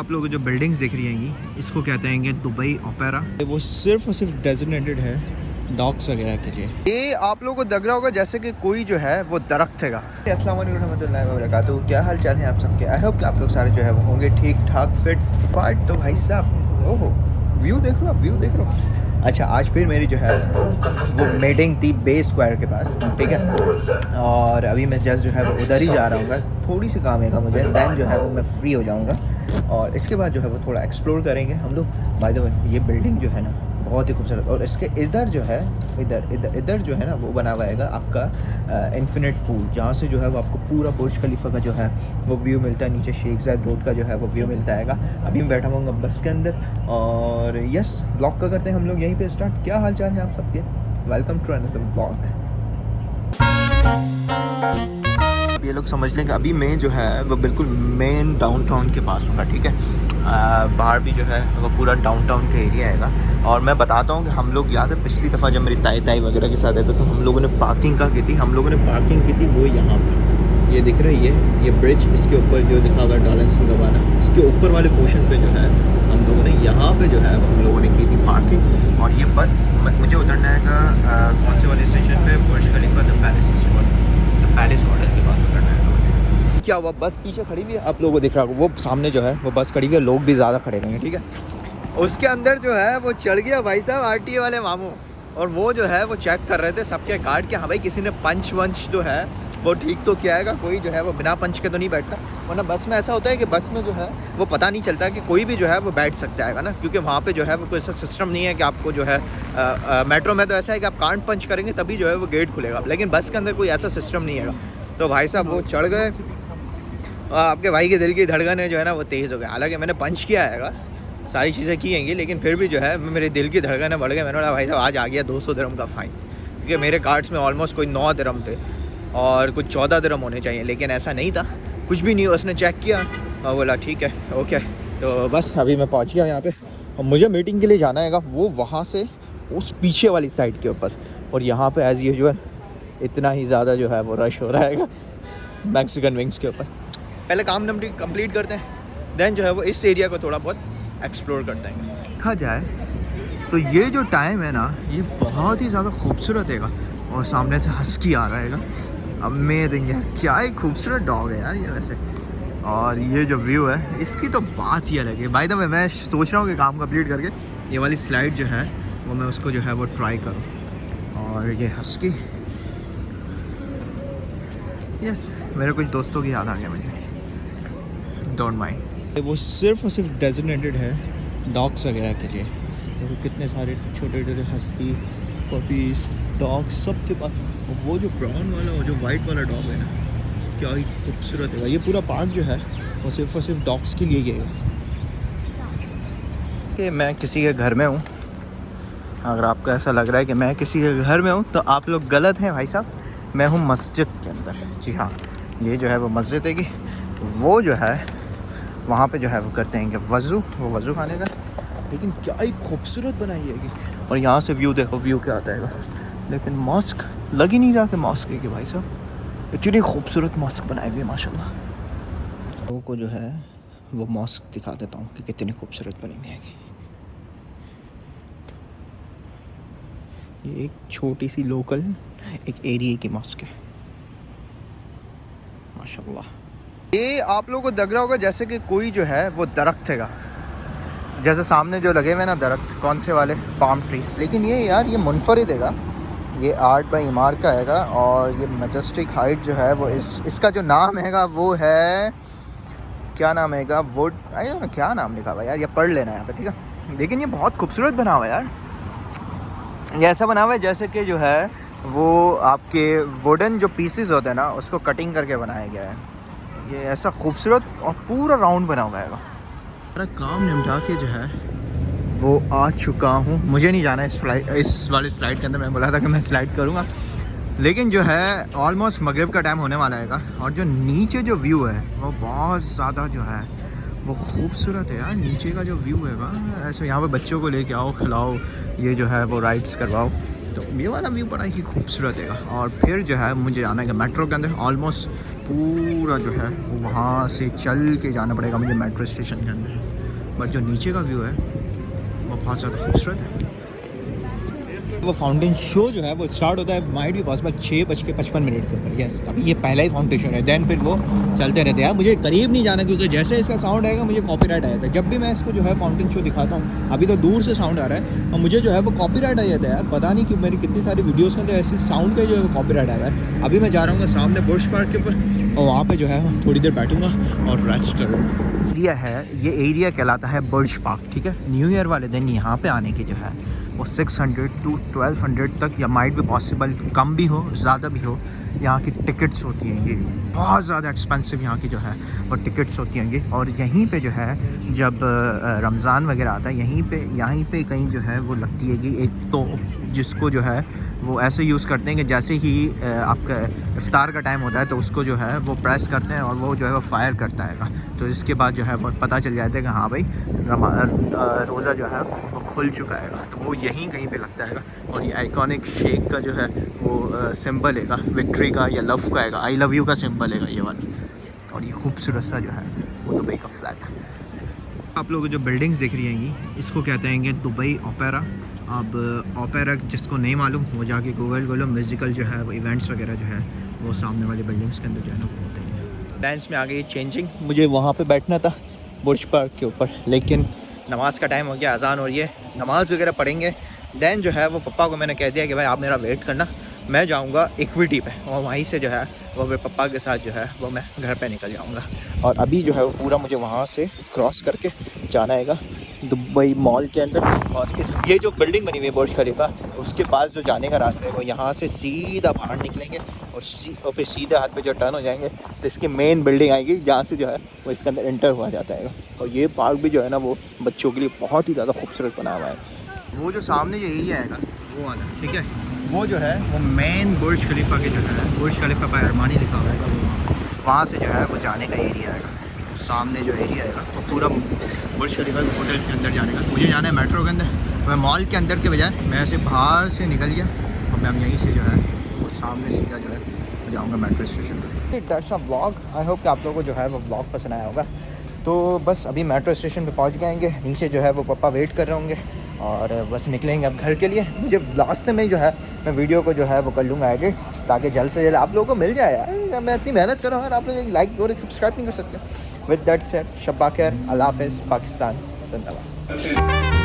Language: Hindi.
आप लोगों को जो बिल्डिंग्स दिख रही हैं इसको कहते हैं दुबई ओपेरा। वो सिर्फ और सिर्फ डेजिग्नेटेड है डॉग्स वगैरह के लिए। ये आप लोगों को लग रहा होगा जैसे कि कोई जो है वो दरख्त हैगा। अस्सलाम वालेकुम रहमतुल्लाहि व बरकातहू। क्या हाल चाल है आप सबके? आई होप कि आप लोग सारे जो है वो होंगे ठीक ठाक फिट फाट। तो भाई साहब ओहो व्यू देख रहे हो, आप व्यू देख रहे हो। अच्छा आज फिर मेरी जो है वो मीटिंग थी बे स्क्वायर के पास, ठीक है। और अभी मैं जस्ट जो है वो उधर ही जा रहा हूँ, थोड़ी सी काम है मुझे, दैन जो है वो मैं फ्री हो जाऊँगा और इसके बाद जो है वो थोड़ा एक्सप्लोर करेंगे हम लोग। बाय द वे ये बिल्डिंग जो है ना बहुत ही खूबसूरत, और इसके इधर जो है इधर जो है ना वो बना हुआ है आपका इन्फिनिट पूल, जहाँ से जो है वो आपको पूरा बुर्ज खलीफा का जो है वो व्यू मिलता है, नीचे शेख ज़ायद रोड का जो है वो व्यू मिलता है। अभी मैं बैठा हूँ बस के अंदर और यस व्लॉग का करते हैं हम लोग यहीं पे स्टार्ट। क्या हाल चाल है आप सबके? Welcome to another vlog. ये लोग समझ लें कि अभी मैं जो है वो बिल्कुल मेन डाउनटाउन के पास हूँ, ठीक है। बाहर भी जो है वो पूरा डाउनटाउन का एरिया है। और मैं बताता हूँ कि हम लोग याद है पिछली दफ़ा जब मेरी ताई वगैरह के साथ आए थे तो हम लोगों ने पार्किंग का की थी। हम लोगों ने पार्किंग की थी वो यहाँ पर, ये दिख रही है ये ब्रिज, इसके ऊपर जो लिखा हुआ है डार्लिंगटन गवाना, इसके ऊपर वाले पोर्शन पे जो है हम लोगों ने यहाँ पे जो है हम लोगों ने की थी पार्किंग। और ये बस मुझे उतरना है कौन से वाले स्टेशन पे? बुर्ज खलीफा द पैलेस ऑर्डर के पास उतरना है। क्या हुआ, बस पीछे खड़ी हुई है, आप लोगों को दिख रहा होगा वो सामने जो है वो बस खड़ी हुई है, लोग भी ज़्यादा खड़े रहेंगे, ठीक है। उसके अंदर जो है वो चढ़ गया भाई साहब आरटीए वाले मामू, और वो जो है वो चेक कर रहे थे सबके कार्ड के, हाँ भाई किसी ने पंच वंच जो है वो ठीक तो किया है, कोई जो है वो बिना पंच के तो नहीं बैठता। वरना बस में ऐसा होता है कि बस में जो है वो पता नहीं चलता कि कोई भी जो है वो बैठ सकता है ना, क्योंकि वहाँ पे जो है वो कोई ऐसा सिस्टम नहीं है कि आपको जो है मेट्रो में तो ऐसा है कि आप कार्ड पंच करेंगे तभी जो है वो गेट खुलेगा, लेकिन बस के अंदर कोई ऐसा सिस्टम नहीं है। तो भाई साहब वो चढ़ गए, आपके भाई के दिल की धड़कन जो है ना वो तेज़ हो गया। हालांकि मैंने पंच किया है, सारी चीज़ें की हैं, लेकिन फिर भी जो है मेरे दिल की धड़कनें बढ़ गई। मैंने बोला भाई साहब आज आ गया 200 दिरहम का फ़ाइन, क्योंकि मेरे कार्ड्स में ऑलमोस्ट कोई 9 दिरहम थे और कुछ 14 दिरहम होने चाहिए, लेकिन ऐसा नहीं था, कुछ भी नहीं। उसने चेक किया और बोला ठीक है ओके। तो बस अभी मैं पहुंच गया यहाँ पे और मुझे मीटिंग के लिए जाना है वो वहाँ से उस पीछे वाली साइड के ऊपर। और यहाँ पे एज़ यूजुअल इतना ही ज़्यादा जो है वो रश हो रहा है मैक्सिकन विंग्स के ऊपर। पहले काम कंप्लीट करते हैं, देन जो है वो इस एरिया को थोड़ा बहुत एक्सप्लोर करते हैं। देखा जाए तो ये जो टाइम है ना ये बहुत ही ज़्यादा खूबसूरत है और सामने से हस्की आ रहा है। अमेजिंग यार, क्या ही खूबसूरत डॉग है यार ये वैसे। और ये जो व्यू है इसकी तो बात ही अलग है। बाय द वे मैं सोच रहा हूँ कि काम कंप्लीट करके ये वाली स्लाइड जो है वो मैं उसको जो है वो ट्राई करूँ। और ये हस्की, यस मेरे कुछ दोस्तों की याद आ गया मुझे, डोंट माइंड। वो सिर्फ और सिर्फ डेजिग्नेटेड है डॉग्स वगैरह के लिए। तो कितने सारे छोटे छोटे हस्की पपीज़ डॉग्स सब के पास। वो जो ब्राउन वाला और जो वाइट वाला डॉग है ना क्या ही खूबसूरत है। ये पूरा पार्क जो है वो सिर्फ और सिर्फ डॉग्स के लिए ही है। कि मैं किसी के घर में हूँ, अगर आपको ऐसा लग रहा है कि मैं किसी के घर में हूँ तो आप लोग गलत हैं भाई साहब। मैं हूँ मस्जिद के अंदर। जी हाँ, ये जो है वो मस्जिद है कि वो जो है वहाँ पे जो है वो करते हैं कि वज़ू खाने का। लेकिन क्या ही खूबसूरत बनाई है। और यहाँ से व्यू देखो, व्यू क्या आता है। लेकिन मॉस्क लग ही नहीं रहा कि मॉस्क है कि भाई साहब इतनी खूबसूरत मॉस्क बनाई हुई है माशाल्लाह। लोगों को जो है वो मॉस्क दिखा देता हूँ कि कितनी खूबसूरत बनी हुई है। ये एक छोटी सी लोकल एक एरिया की मॉस्क है माशाल्लाह। ये आप लोगों को लग रहा होगा जैसे कि कोई जो है वो दरख्त हैगा, जैसे सामने जो लगे हुए ना दरख्त, कौन से वाले? Palm trees. लेकिन ये यार ये मुनफरिद हैगा, ये आर्ट बाय इमार का हैगा। और ये मैजेस्टिक हाइट जो है वो इसका जो नाम हैगा वो है, क्या नाम हैगा? वुड, क्या नाम लिखा हुआ यार, ये पढ़ लेना यहाँ पे, ठीक है। लेकिन ये बहुत खूबसूरत बना हुआ है यार। ये ऐसा बना हुआ है जैसे कि जो है वो आपके वुडन जो पीसेस होते हैं ना उसको कटिंग करके बनाया गया है। ये ऐसा खूबसूरत और पूरा राउंड बना हुआ है। मेरा काम निपटा के जो है वो आ चुका हूँ। मुझे नहीं जाना इस वाली स्लाइड के अंदर। मैं बोला था कि मैं स्लाइड करूँगा, लेकिन जो है ऑलमोस्ट मगरिब का टाइम होने वाला है। और जो नीचे जो व्यू है वो बहुत ज़्यादा जो है वो खूबसूरत है यार। नीचे का जो व्यू है ऐसे यहाँ पे बच्चों को लेके आओ, खिलाओ, ये जो है वो राइड्स करवाओ। तो ये वाला व्यू बड़ा ही खूबसूरत है। और फिर जो है मुझे आना है मेट्रो के अंदर। ऑलमोस्ट पूरा जो है वहाँ से चल के जाना पड़ेगा मुझे मेट्रो स्टेशन के अंदर। बट जो नीचे का व्यू है वो बहुत ज़्यादा खूबसूरत है। वो फाउंटेन शो जो है वो स्टार्ट होता है माइट भी पॉसिबल 6:55 के ऊपर। यस, अभी ये पहला ही फाउंटेन है, देन फिर वो चलते रहते हैं। मुझे करीब नहीं जाना क्योंकि जैसे इसका साउंड आएगा मुझे कॉपीराइट आ जाता है। जब भी मैं इसको जो है फाउंटेन शो दिखाता हूँ, अभी तो दूर से साउंड आ रहा है और मुझे जो है वो कॉपीराइट आ जाता है यार। पता नहीं क्यों मेरी कितनी सारी वीडियोज़ के अंदर ऐसे साउंड का जो है वो कॉपीराइट आ रहा है। अभी मैं जा रहा हूँ सामने बुर्ज पार्क के ऊपर और वहाँ पर जो है थोड़ी देर बैठूँगा और रेस्ट करूँगा। एरिया है ये एरिया कहलाता है बुर्ज पार्क, ठीक है। न्यू ईयर वाले दिन यहाँ पे आने की जो है वो 600 to 1200 तक या माइट भी पॉसिबल कम भी हो ज़्यादा भी हो यहाँ की टिकट्स होती हैं। ये बहुत ज़्यादा एक्सपेंसिव यहाँ की जो है वो टिकट्स होती हैं ये। और यहीं पे जो है जब रमज़ान वगैरह आता है यहीं पे कहीं जो है वो लगती है कि एक तो जिसको जो है वो ऐसे यूज़ करते हैं कि जैसे ही आपका इफ्तार का टाइम होता है तो उसको जो है वो प्रेस करते हैं और वो जो है वो फायर करता है। तो इसके बाद जो है वो पता चल जाता है कि हाँ भाई रोज़ा जो है वो खुल चुका है। तो वो यहीं कहीं पे लगता है। और ये आइकॉनिक शेक का जो है वो सिंबल है विक्ट्री का या लव का है, आई लव यू का सिंबल है ये वाला। और ये खूबसूरत सा जो है वो दुबई का फ्लैग। आप लोग जो बिल्डिंग्स देख रही हैं इसको कहते हैं दुबई ओपेरा। अब ओपेरा जिसको नहीं मालूम वो जाके गूगल कर लो। म्यूज़िकल जो है वो इवेंट्स वगैरह जो है वो सामने वाले बिल्डिंग्स के अंदर जो है ना वो होते हैं। डांस में आ गई चेंजिंग। मुझे वहाँ पे बैठना था बुर्ज पार्क के ऊपर, लेकिन नमाज़ का टाइम हो गया, अजान हो रही है, नमाज़ वगैरह पढ़ेंगे। दैन जो है वो पप्पा को मैंने कह दिया कि भाई आप मेरा वेट करना, मैं जाऊंगा इक्विटी पे और वहीं से जो है वो मेरे पप्पा के साथ जो है वो मैं घर पे निकल जाऊंगा। और अभी जो है वो पूरा मुझे वहाँ से क्रॉस करके जाना है दुबई मॉल के अंदर। और ये जो बिल्डिंग बनी हुई है बुर्ज खलीफा, उसके पास जो जाने का रास्ता है वो यहाँ से सीधा बाहर निकलेंगे और फिर सीधे हाथ पे जो टर्न हो जाएंगे तो इसकी मेन बिल्डिंग आएगी जहाँ से जो है वो इसके अंदर एंटर हुआ जाता है। और ये पार्क भी जो है ना वो बच्चों के लिए बहुत ही ज़्यादा खूबसूरत बना हुआ है। वो जो सामने जो एरिया आएगा वो वाला, ठीक है, वो जो है वो मेन बुर्ज खलीफा के जो है बुर्ज खलीफा बाय अरमानी लिखा हुआ है, वहाँ से जो है वो जाने का एरिया आएगा। सामने जो एरिया आएगा वो पूरा बुर्ज खलीफा के होटल्स के अंदर जाने का। मुझे जाना है मेट्रो के अंदर, मैं मॉल के अंदर के बजाय मैं ऐसे बाहर से निकल गया और मैं यहीं से जो है वो सामने सीधा जो है जाऊँगा मेट्रो स्टेशन पर। That's a vlog. I hope कि आप लोगों को जो है वो व्लॉग पसंद आया होगा। तो बस अभी मेट्रो स्टेशन पे पहुंच जाएंगे, नीचे जो है वो पापा वेट कर रहे होंगे और बस निकलेंगे अब घर के लिए। मुझे रास्ते में जो है मैं वीडियो को जो है वो कर लूँगा एडिट ताकि जल्द से जल्द आप लोगों को मिल जाए यार। मैं इतनी मेहनत कर रहा हूँ और आप लोग एक लाइक और एक सब्सक्राइब नहीं कर सकते। विद दैट सेड शब्बा खैर, अल्लाह हाफ़िज़, पाकिस्तान जिंदाबाद।